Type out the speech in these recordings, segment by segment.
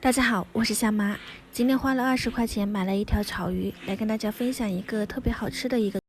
大家好，我是夏妈。今天花了20块钱买了一条草鱼，来跟大家分享一个特别好吃的一个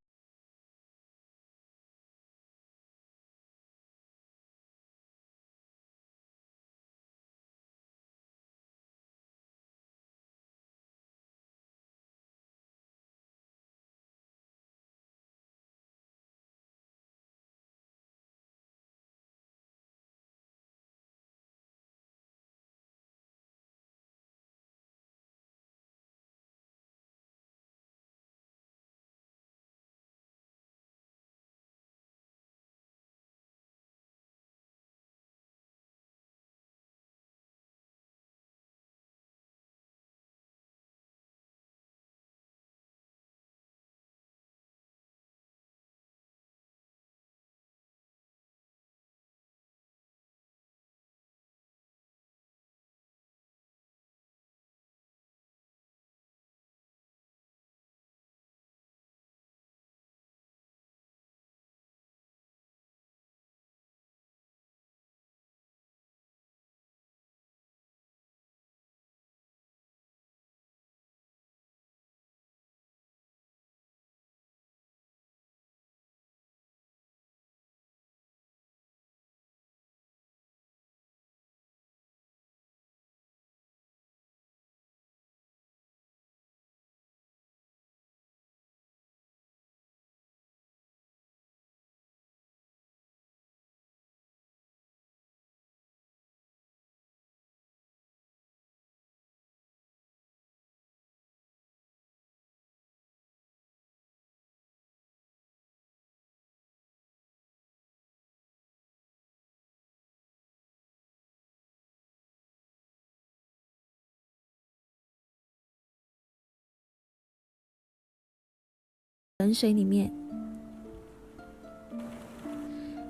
冷水里面。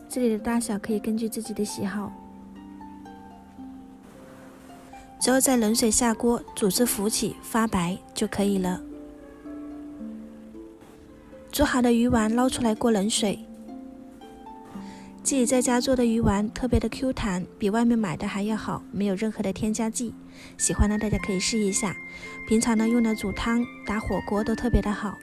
这里的大小可以根据自己的喜好。之后在冷水下锅煮至浮起发白就可以了。煮好的鱼丸捞出来过冷水。自己在家做的鱼丸特别的 Q 弹，比外面买的还要好，没有任何的添加剂。喜欢的大家可以试一下。平常呢用来煮汤、打火锅都特别的好。